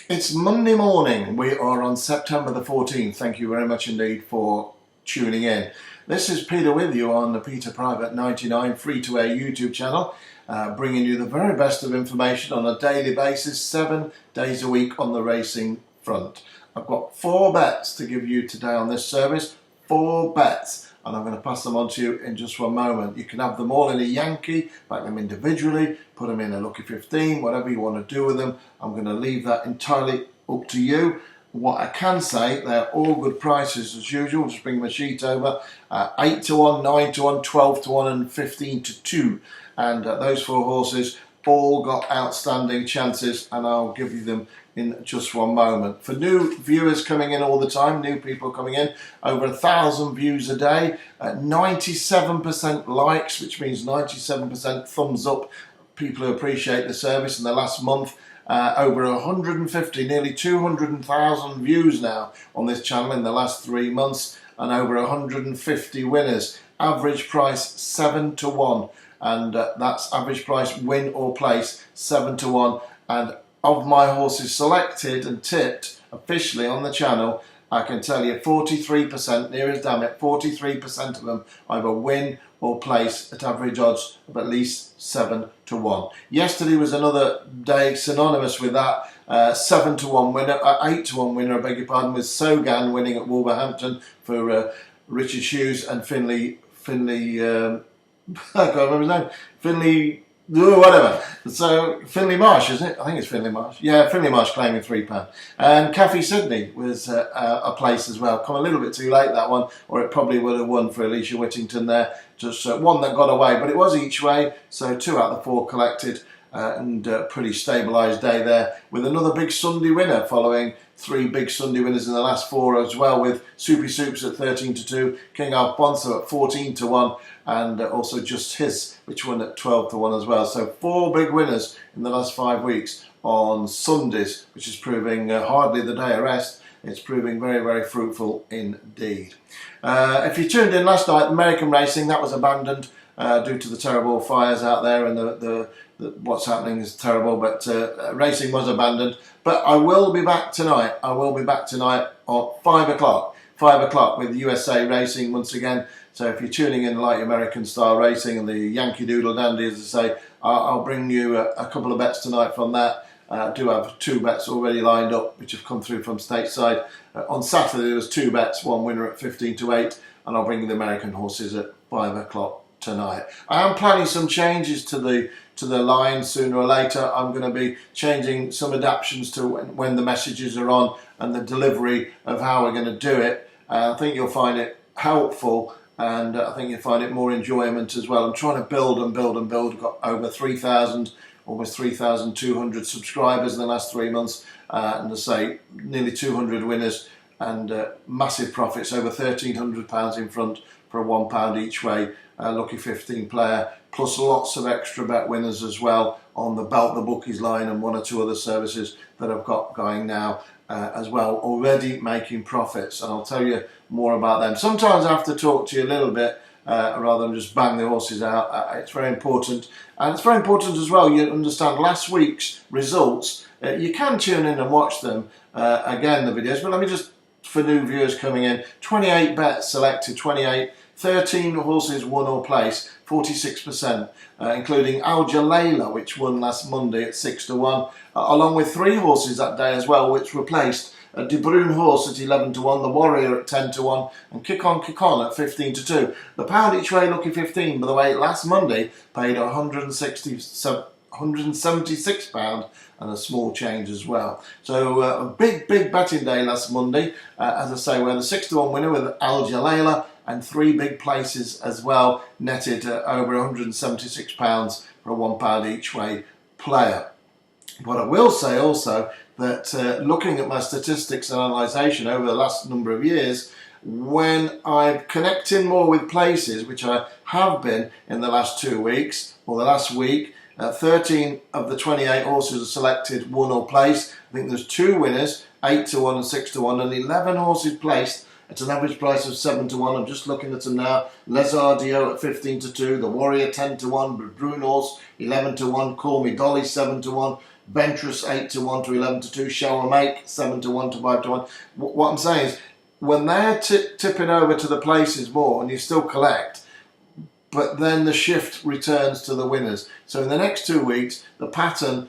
It's Monday morning. We are on September the 14th. Thank you very much indeed for tuning in. This is Peter with you on the Peter Private 99 free-to-air YouTube channel, bringing you the very best of information on a daily basis, 7 days a week on the racing front. I've got 4 bets to give you today on this service, 4 bets. And I'm going to pass them on to you in just one moment. You can have them all in a Yankee, back them individually, put them in a Lucky 15, whatever you want to do with them. I'm going to leave that entirely up to you. What I can say, they're all good prices as usual. Just bring my sheet over. 8 to 1, 9 to 1, 12 to 1 and 15 to 2. And those 4 horses all got outstanding chances, and I'll give you them in just one moment. For new viewers coming in all the time, new people coming in, over 1,000 views a day, 97% likes, which means 97% thumbs up, people who appreciate the service in the last month. Over 150, nearly 200,000 views now on this channel in the last 3 months, and over 150 winners. Average price 7 to 1, and that's average price win or place 7 to 1. And of my horses selected and tipped officially on the channel, I can tell you 43%, near as damn it, 43% of them either win or place at average odds of at least 7 to 1. Yesterday was another day synonymous with that. 7 to 1 winner, 8 to 1 winner, I beg your pardon, with Sogan winning at Wolverhampton for Richard Hughes and Finley, I can't remember his name, whatever. So Finley Marsh, isn't it? I think it's Finley Marsh. Yeah, Finley Marsh claiming £3. And Cathy Sidney was a place as well. Come a little bit too late, that one, or it probably would have won for Alicia Whittington there. Just one that got away, but it was each way. So 2 out of the 4 collected, and pretty stabilised day there, with another big Sunday winner following 3 big Sunday winners in the last 4 as well, with Soupy Soups at 13 to 2, King Alfonso at 14 to 1, and also Just His, which won at 12 to 1 as well. So 4 big winners in the last 5 weeks on Sundays, which is proving hardly the day of rest. It's proving very, very fruitful indeed. If you tuned in last night, American racing, that was abandoned due to the terrible fires out there, and what's happening is terrible, but racing was abandoned. But I will be back tonight. I will be back tonight at 5 o'clock. 5 o'clock with USA Racing once again. So if you're tuning in like American style racing and the Yankee Doodle Dandy, as I say, I'll bring you a couple of bets tonight from that. I do have 2 bets already lined up, which have come through from stateside. On Saturday there was 2 bets, 1 winner at 15 to 8, and I'll bring you the American horses at 5 o'clock tonight. I am planning some changes to the line sooner or later. I'm going to be changing some adaptations to when the messages are on and the delivery of how we're going to do it. I think you'll find it helpful, and I think you'll find it more enjoyment as well. I'm trying to build and build and build. I've got over 3,000, almost 3,200 subscribers in the last 3 months, and to say nearly 200 winners and massive profits, over £1,300 in front for a £1 each way Lucky 15 player, plus lots of extra bet winners as well on the Bookies line and 1 or 2 other services that I've got going now as well, already making profits, and I'll tell you more about them. Sometimes I have to talk to you a little bit rather than just bang the horses out. It's very important, and it's very important as well you understand last week's results. You can tune in and watch them again, the videos, but let me just, for new viewers coming in, 28 bets selected, 28, 13 horses won or place, 46%, including Al Jalala, which won last Monday at 6 to 1, along with 3 horses that day as well, which were placed. A De Bruyne horse at 11 to 1, the Warrior at 10 to 1, and Kick On at 15 to 2. The pound each way Lucky 15, by the way, last Monday paid £176 and a small change as well. So a big betting day last Monday, as I say, we're the 6 to 1 winner with Al Jalala, and 3 big places as well, netted over £176 for a £1 each way player. What I will say also, that looking at my statistics and analysation over the last number of years, when I'm connecting more with places, which I have been in the last 2 weeks, or the last week, 13 of the 28 horses are selected, won or placed. I think there's 2 winners, 8 to 1 and 6 to 1, and 11 horses placed at an average price of 7 to 1. I'm just looking at them now. Lesardio at 15 to 2, the Warrior 10 to 1, Brunos 11 to 1, Call Me Dolly 7 to 1, Ventress 8 to 1 to 11 to 2, Shower Make 7 to 1 to 5 to 1. What I'm saying is, when they're tipping over to the places more, and you still collect, but then the shift returns to the winners. So in the next 2 weeks, the pattern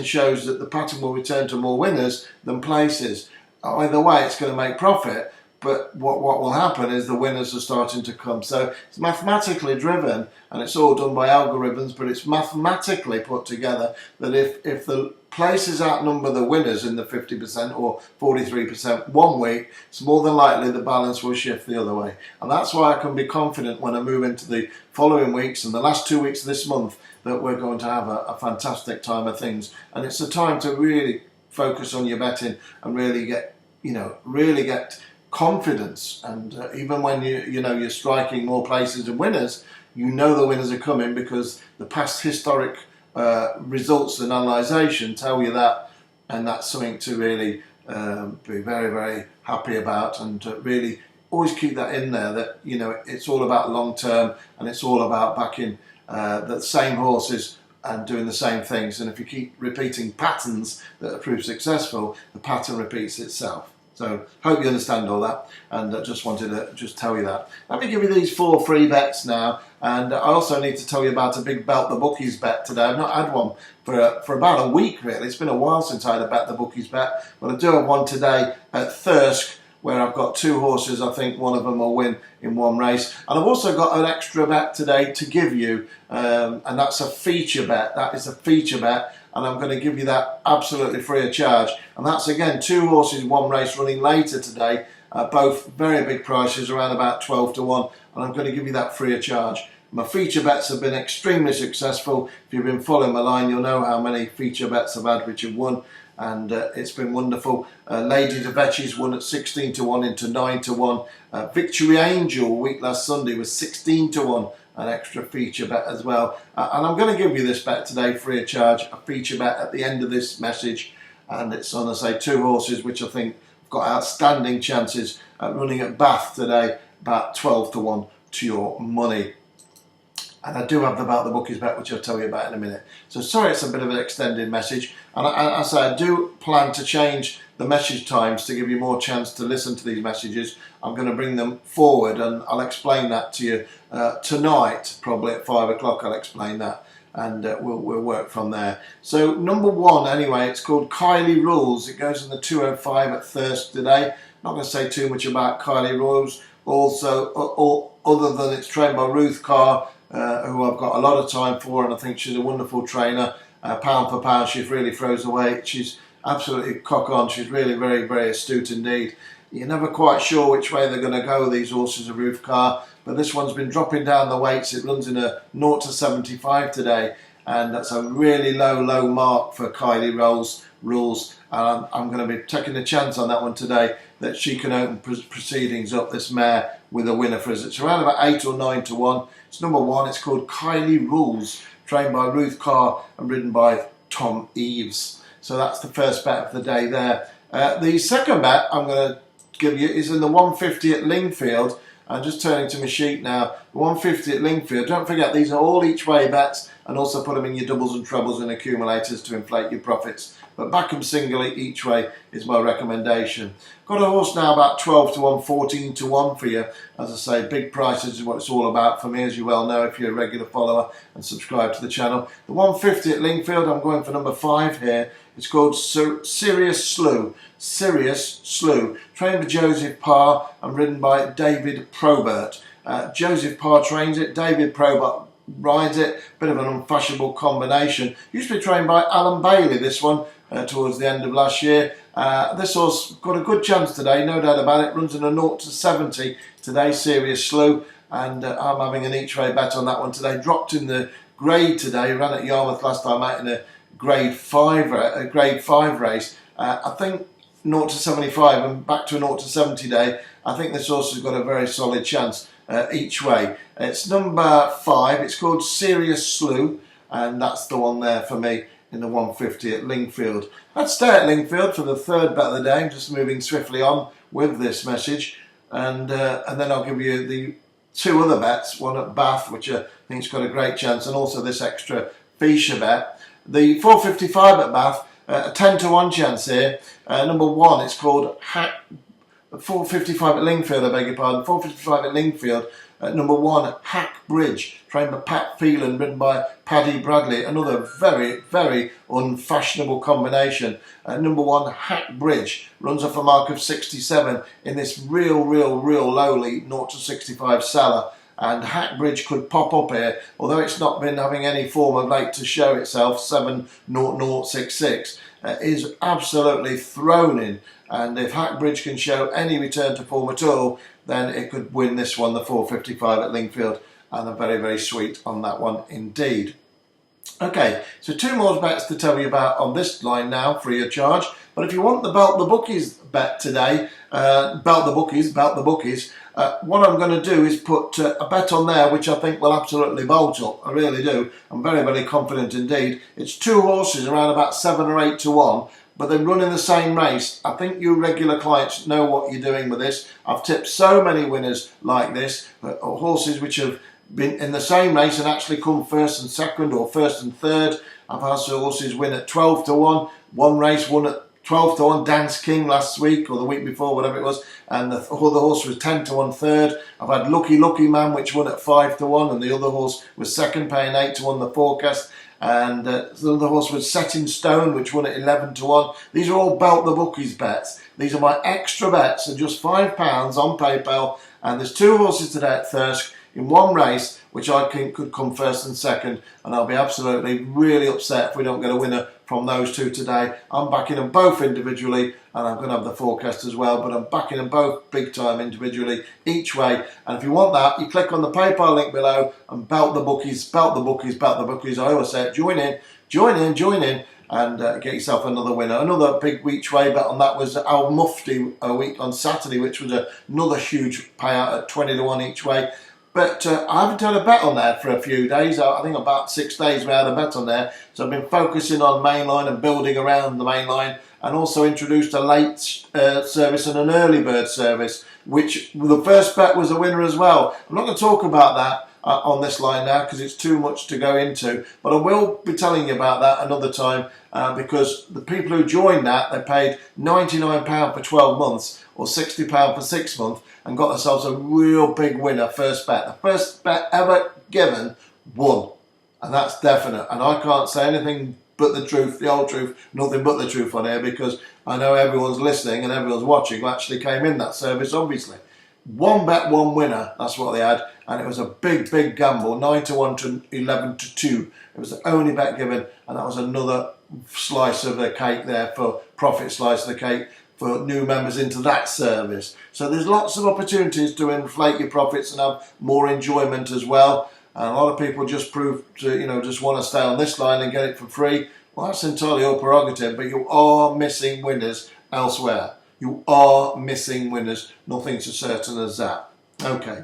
shows that the pattern will return to more winners than places. Either way, it's going to make profit, but what will happen is the winners are starting to come. So it's mathematically driven, and it's all done by algorithms, but it's mathematically put together that if the places outnumber the winners in the 50% or 43% 1 week, it's more than likely the balance will shift the other way. And that's why I can be confident when I move into the following weeks and the last 2 weeks of this month that we're going to have a fantastic time of things. And it's a time to really focus on your betting and really get confidence. And even when you're striking more places and winners, you know the winners are coming because the past historic results and analysation tell you that, and that's something to really be very, very happy about, and really always keep that in there, that it's all about long term, and it's all about backing the same horses and doing the same things. And if you keep repeating patterns that prove successful, the pattern repeats itself. So hope you understand all that, and I just wanted to tell you that. Let me give you these 4 free bets now, and I also need to tell you about a big bet the Bookies bet today. I've not had one for about a week really. It's been a while since I had a bet the Bookies bet, but I do have one today at Thirsk, where I've got 2 horses. I think one of them will win in 1 race, and I've also got an extra bet today to give you, and that's a feature bet. That is a feature bet, and I'm going to give you that absolutely free of charge. And that's again 2 horses, 1 race running later today, both very big prices, around about 12 to 1, and I'm going to give you that free of charge. My feature bets have been extremely successful. If you've been following my line, you'll know how many feature bets I've had which have won, and it's been wonderful. Lady de Vetches won at 16 to 1 into 9 to 1. Victory Angel week last Sunday was 16 to 1, an extra feature bet as well. And I'm going to give you this bet today free of charge, a feature bet at the end of this message, and it's on, I say, 2 horses which I think have got outstanding chances at running at Bath today, about 12 to 1 to your money. And I do have about the Bookies bet, which I'll tell you about in a minute. So sorry it's a bit of an extended message. And I say I do plan to change the message times to give you more chance to listen to these messages. I'm going to bring them forward, and I'll explain that to you tonight, probably at 5 o'clock. I'll explain that, and we'll work from there. So number 1, anyway, it's called Kylie Rules. It goes in the 205 at Thirsk today. Not going to say too much about Kylie Rules. Also, other than it's trained by Ruth Carr, who I've got a lot of time for, and I think she's a wonderful trainer. Pound for pound, she really throws the weight. She's absolutely cock on. She's really very, very astute indeed. You're never quite sure which way they're going to go, these horses of Ruth Carr, but this one's been dropping down the weights. It runs in a 0 to 75 today, and that's a really low mark for Kylie Rules. And I'm going to be taking a chance on that one today, that she can open proceedings up, this mare, with a winner for us. It's around about 8 or 9 to 1. It's number 1. It's called Kylie Rules, trained by Ruth Carr and ridden by Tom Eves. So that's the first bet of the day there. The second bet I'm going to give you is in the 150 at Lingfield. I'm just turning to my sheet now. The 150 at Lingfield. Don't forget, these are all each way bets, and also put them in your doubles and trebles and accumulators to inflate your profits. But back them singly each way is my recommendation. Got a horse now about 12 to 1, 14 to 1 for you. As I say, big prices is what it's all about for me, as you well know if you're a regular follower and subscribe to the channel. The 150 at Lingfield, I'm going for number 5 here. It's called Sirius Slew. Sirius Slew. Trained by Joseph Parr and ridden by David Probert. Joseph Parr trains it, David Probert rides it. Bit of an unfashionable combination. Used to be trained by Alan Bailey, this one, towards the end of last year. This horse got a good chance today, no doubt about it. Runs in a 0 to 70 today, Sirius Slew. And I'm having an each way bet on that one today. Dropped in the grade today, ran at Yarmouth last time out in a grade 5 race. I think 0 to 75 and back to a 0 to 70 day. I think this horse has got a very solid chance each way. It's number 5. It's called Sirius Slew, and that's the one there for me in the 150 at Lingfield. Let's stay at Lingfield for the third bet of the day. I'm just moving swiftly on with this message, and then I'll give you the 2 other bets. One at Bath, which I think's got a great chance, and also this extra feature bet. The 455 at Bath, a 10 to 1 chance here. Number 1, it's called 455 at Lingfield, I beg your pardon. 455 at Lingfield. Number 1, Hack Bridge, trained by Pat Phelan, written by Paddy Bradley. Another very, very unfashionable combination. Number 1, Hack Bridge, runs off a mark of 67 in this real lowly 0 to 65 seller. And Hack Bridge could pop up here, although it's not been having any form of late to show itself. 70066 is absolutely thrown in. And if Hack Bridge can show any return to form at all, then it could win this one, the 455 at Lingfield, and a very, very sweet on that one indeed. Okay, so 2 more bets to tell you about on this line now, free of charge. But if you want the Belt the Bookies bet today, Belt the Bookies, what I'm going to do is put a bet on there which I think will absolutely bolt up. I really do. I'm very, very confident indeed. It's 2 horses around about 7 or 8 to 1. But they run in the same race. I think you regular clients know what you're doing with this. I've tipped so many winners like this, horses which have been in the same race and actually come first and second or first and third. I've had horses win at 12 to 1. One race won at 12 to 1, Dance King last week or the week before, whatever it was, and the other horse was 10 to 1 third. I've had Lucky Man, which won at 5 to 1, and the other horse was second, paying 8 to 1 the forecast. And the other horse was Set in Stone, which won at 11 to 1. These are all Belt the Bookies bets. These are my extra bets, so just £5 on PayPal. And there's 2 horses today at Thirsk in one race, which I think could come first and second. And I'll be absolutely really upset if we don't get a winner from those 2 today. I'm backing them both individually, and I'm going to have the forecast as well, but I'm backing them both big time individually each way. And if you want that, you click on the PayPal link below and Belt the Bookies, Belt the Bookies, Belt the Bookies. I always say it, join in, and get yourself another winner. Another big each way bet on that was Al Mufti a week on Saturday, which was another huge payout at 20 to 1 each way. But I haven't had a bet on there for a few days. I think about 6 days we had a bet on there. So I've been focusing on mainline and building around the mainline, and also introduced a late service and an early bird service, which the first bet was a winner as well. I'm not going to talk about that on this line now because it's too much to go into, but I will be telling you about that another time because the people who joined that, they paid £99 for 12 months or £60 for 6 months and got themselves a real big winner first bet. The first bet ever given won, and that's definite, and I can't say anything but the truth, the old truth, nothing but the truth on here, because I know everyone's listening and everyone's watching who actually came in that service, obviously. 1 bet, 1 winner, that's what they had, and it was a big gamble, 9 to 1 to 11 to 2. It was the only bet given, and that was another slice of the cake there, for profit slice of the cake for new members into that service. So there's lots of opportunities to inflate your profits and have more enjoyment as well. And a lot of people just prove to, just want to stay on this line and get it for free. Well, that's entirely your prerogative, but you are missing winners elsewhere. You are missing winners. Nothing's as certain as that. Okay.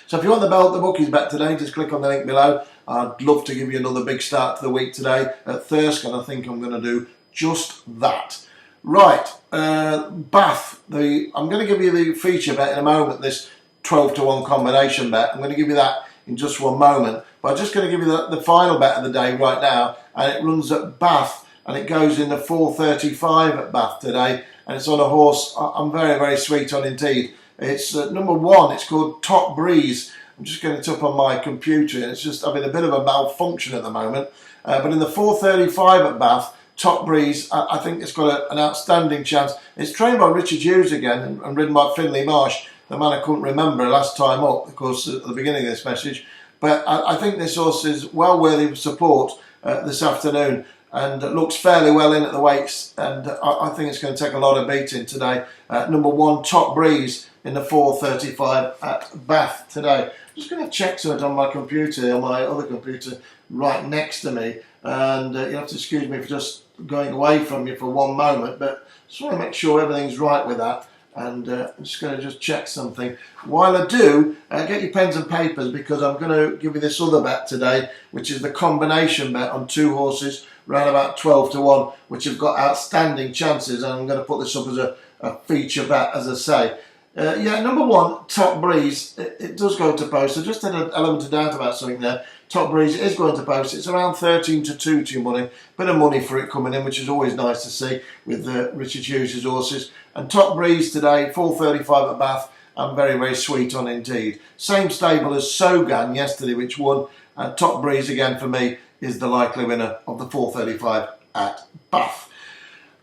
So if you want the Belt the Bookies bet today, just click on the link below. I'd love to give you another big start to the week today at Thirsk, and I think I'm going to do just that. Right, Bath. I'm going to give you the feature bet in a moment, this 12 to 1 combination bet. I'm going to give you that in just one moment, but I'm just going to give you the final bet of the day right now, and it runs at Bath, and it goes in the 435 at Bath today, and it's on a horse I'm very, very sweet on indeed. It's number 1, it's called Top Breeze. I'm just getting it up on my computer, and it's just having a bit of a malfunction at the moment, but in the 435 at Bath, Top Breeze, I think it's got an outstanding chance. It's trained by Richard Hughes again and ridden by Finley Marsh, the man I couldn't remember last time up, of course, at the beginning of this message. But I think this horse is well worthy of support this afternoon, and looks fairly well in at the weights, and I think it's going to take a lot of beating today. Number 1, Top Breeze, in the 435 at Bath today. I'm just going to check something on my computer, on my other computer right next to me, and you have to excuse me for just going away from you for one moment, but just want to make sure everything's right with that. And I'm just going to just check something. While I do, get your pens and papers, because I'm going to give you this other bet today, which is the combination bet on 2 horses, around about 12 to 1, which have got outstanding chances, and I'm going to put this up as a feature bet, as I say. Yeah, number one, Top Breeze. It does go to post. I just had an element of doubt about something there. Top Breeze is going to post. It's around 13 to 2 to your money. Bit of money for it coming in, which is always nice to see with Richard Hughes' horses. And Top Breeze today, 4.35 at Bath, and very, very sweet on indeed. Same stable as Sogan yesterday, which won. And Top Breeze again for me is the likely winner of the 4.35 at Bath.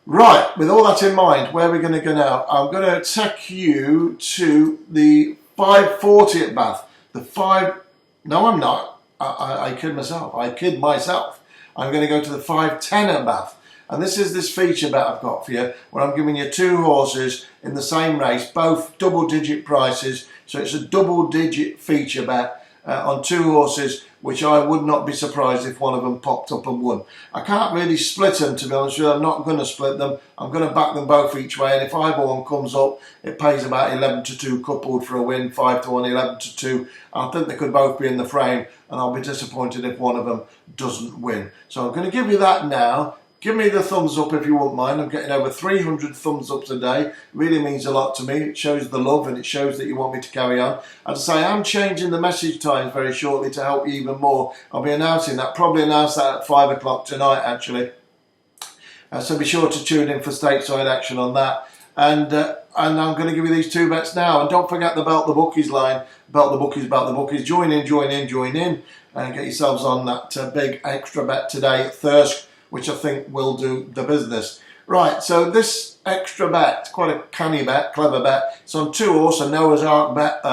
Right, with all that in mind, where are we going to go now? I'm going to take you to the 5.40 at Bath. No, I'm not. I kid myself. I'm going to go to the 5.10 at Bath. And this is this feature bet I've got for you, where I'm giving you two horses in the same race, both double-digit prices. So it's a double-digit feature bet on two horses, which I would not be surprised if one of them popped up and won. I can't really split them, to be honest with you. I'm not going to split them. I'm going to back them both each way, and if either one comes up, it pays about 11 to 2 coupled for a win, 5 to 1, 11 to 2. I think they could both be in the frame, and I'll be disappointed if one of them doesn't win. So I'm going to give you that now. Give me the thumbs up if you wouldn't mind. I'm getting over 300 thumbs up today. It really means a lot to me. It shows the love and it shows that you want me to carry on. As I say, I'm changing the message times very shortly to help you even more. I'll be announcing that, probably announce that at 5 o'clock tonight actually. So be sure to tune in for stateside action on that. And I'm going to give you these two bets now. And don't forget the Belt the Bookies line. Belt the Bookies, Belt the Bookies. Join in. And get yourselves on that big extra bet today at Thirsk, which I think will do the business. Right, so this extra bet, quite a canny bet, clever bet. It's on two horse, a Noah's Ark bet,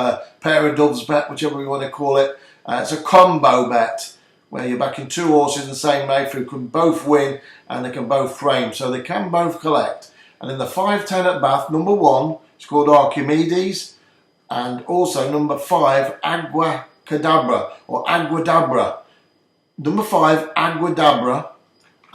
pair of doves bet, whichever you want to call it. It's a combo bet, where you're backing two horses in the same race who can both win and they can both frame, so they can both collect. And in the 5.10 at Bath, number one, it's called Archimedes, and also number 5, Agua Dabra. Number 5, Agua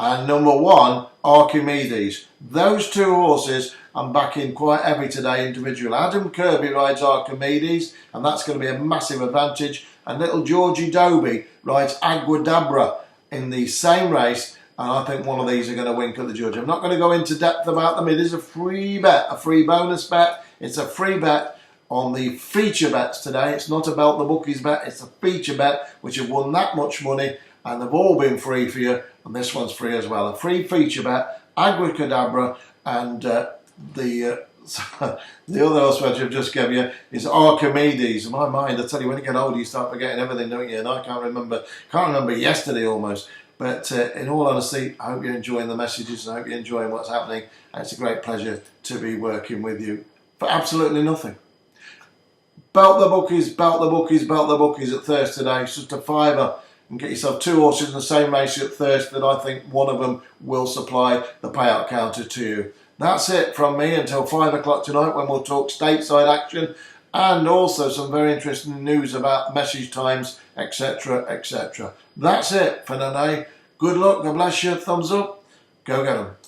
and number 1, Archimedes. Those two horses I'm backing quite heavy today individually. Adam Kirby rides Archimedes, and that's going to be a massive advantage. And little Georgie Dobie rides Agua in the same race, and I think one of these are going to wink at the judge. I'm not going to go into depth about them. It is a free bet, a free bonus bet. It's a free bet on the feature bets today. It's not about the Bookies bet, it's a feature bet which have won that much money, and they've all been free for you, and this one's free as well. A free feature bet, Agua and the other horse which I've just given you is Archimedes. In my mind, I tell you, when you get older, you start forgetting everything, don't you? And I can't remember yesterday almost. But in all honesty, I hope you're enjoying the messages, and I hope you're enjoying what's happening. And it's a great pleasure to be working with you for absolutely nothing. Belt the Bookies, Belt the Bookies, Belt the Bookies at Thirsk today. It's just a fiver. And get yourself two horses in the same race at Thirsk that I think one of them will supply the payout counter to you. That's it from me until 5 o'clock tonight, when we'll talk stateside action and also some very interesting news about message times, etc, etc. That's it for today. Good luck, God bless you, thumbs up, go get 'em.